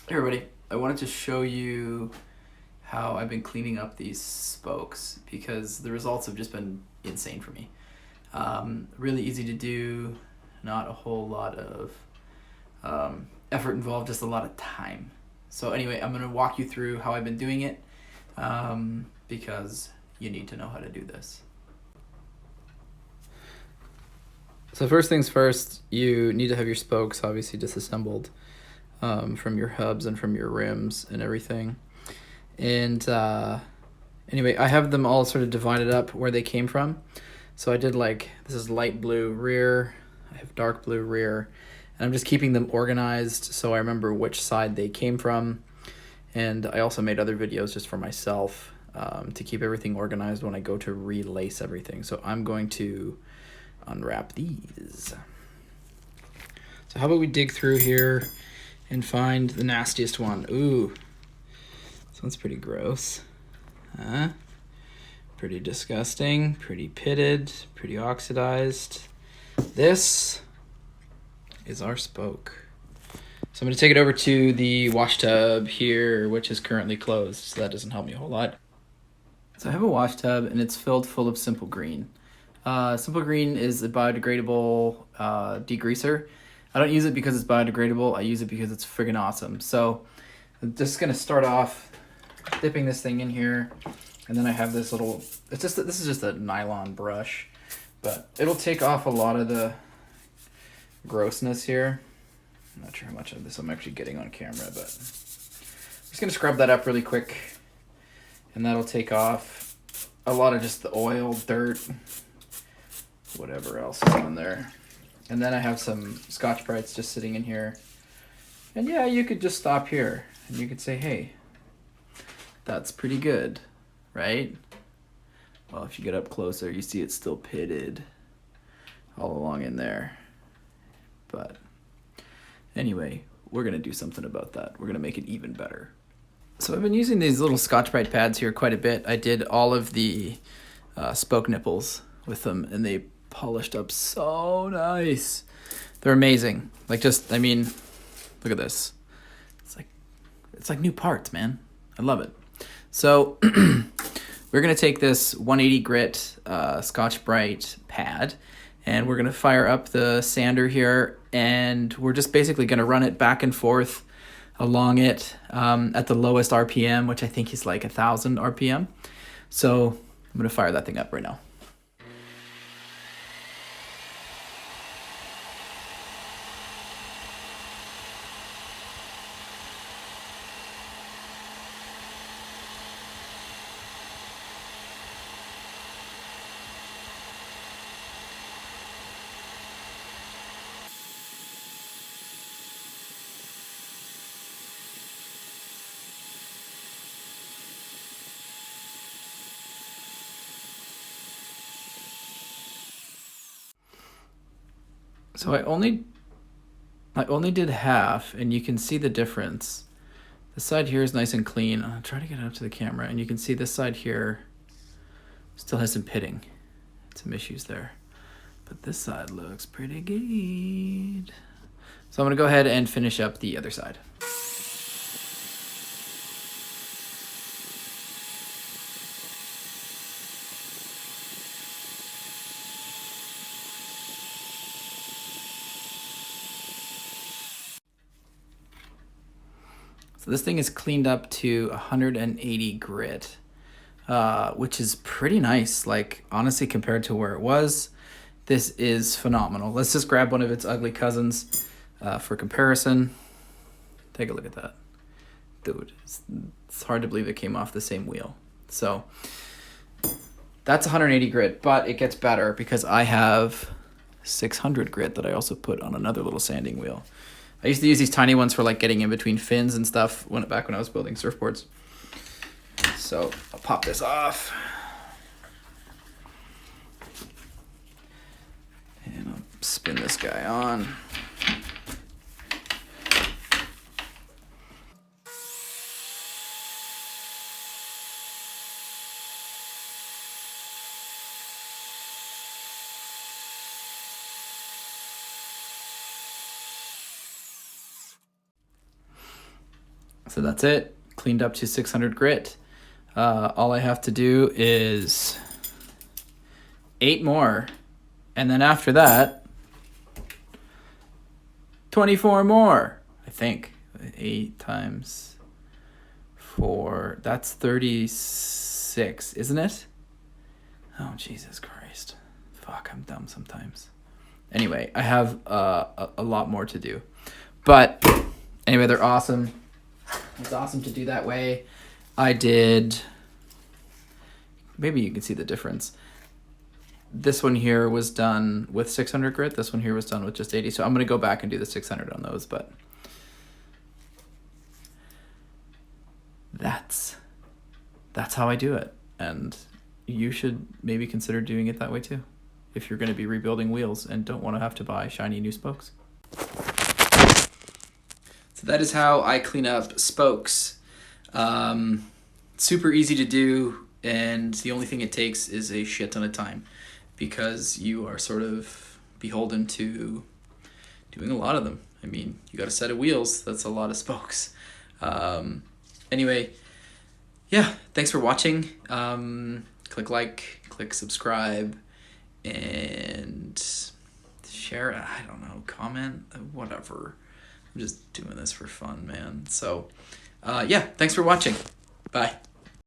Hey everybody, I wanted to show you how I've been cleaning up these spokes because the results have just been insane for me. Really easy to do, not a whole lot of effort involved, just a lot of time. So anyway, I'm going to walk you through how I've been doing it because you need to know how to do this. So first things first, you need to have your spokes obviously disassembled from your hubs and from your rims and everything. And anyway, I have them all sort of divided up where they came from. So I did this is light blue rear, I have dark blue rear, and I'm just keeping them organized so I remember which side they came from. And I also made other videos just for myself to keep everything organized when I go to relace everything. So I'm going to unwrap these. So how about we dig through here and find the nastiest one. Ooh, this one's pretty gross. Pretty disgusting, pretty pitted, pretty oxidized. This is our spoke. So I'm going to take it over to the wash tub here, which is currently closed, so that doesn't help me a whole lot. So I have a wash tub, and it's filled full of Simple Green. Simple Green is a biodegradable degreaser. I don't use it because it's biodegradable. I use it because it's friggin' awesome. So I'm just going to start off dipping this thing in here. And then I have this little, this is just a nylon brush, but it'll take off a lot of the grossness here. I'm not sure how much of this I'm actually getting on camera, but I'm just going to scrub that up really quick. And that'll take off a lot of just the oil, dirt, whatever else is on there. And then I have some Scotch-Brites just sitting in here. And yeah, you could just stop here and you could say, hey, that's pretty good, right? Well, if you get up closer, you see it's still pitted all along in there. But anyway, we're gonna do something about that. We're gonna make it even better. So I've been using these little Scotch-Brite pads here quite a bit. I did all of the spoke nipples with them, and they polished up so nice. They're amazing. Look at this. It's like new parts, man. I love it. So we're gonna take this 180 grit Scotch-Brite pad, and we're gonna fire up the sander here, and we're just basically gonna run it back and forth along it at the lowest RPM, which I think is like 1,000 RPM. So I'm gonna fire that thing up right now. So I only did half, and you can see the difference. The side here is nice and clean. I'll try to get it up to the camera, and you can see this side here still has some pitting. Some issues there. But this side looks pretty good. So I'm gonna go ahead and finish up the other side. So this thing is cleaned up to 180 grit, which is pretty nice. Like, honestly, compared to where it was, this is phenomenal. Let's just grab one of its ugly cousins for comparison. Take a look at that. Dude, it's hard to believe it came off the same wheel. So that's 180 grit, but it gets better because I have 600 grit that I also put on another little sanding wheel. I used to use these tiny ones for like getting in between fins and stuff back when I was building surfboards. So I'll pop this off. And I'll spin this guy on. So that's it. Cleaned up to 600 grit. All I have to do is 8 more. And then after that, 24 more, I think. 8 times 4, that's 36, isn't it? Oh, Jesus Christ. Fuck, I'm dumb sometimes. Anyway, I have a lot more to do. But anyway, they're awesome. It's awesome to do that way. I did... Maybe you can see the difference. This one here was done with 600 grit. This one here was done with just 80. So I'm going to go back and do the 600 on those. But that's how I do it. And you should maybe consider doing it that way too, if you're going to be rebuilding wheels and don't want to have to buy shiny new spokes. So that is how I clean up spokes. Super easy to do, and the only thing it takes is a shit ton of time, because you are sort of beholden to doing a lot of them. I mean, you got a set of wheels, that's a lot of spokes. Anyway, yeah, thanks for watching. Click like, click subscribe, and share, I don't know, comment, whatever. I'm just doing this for fun, man. So, yeah, thanks for watching. Bye.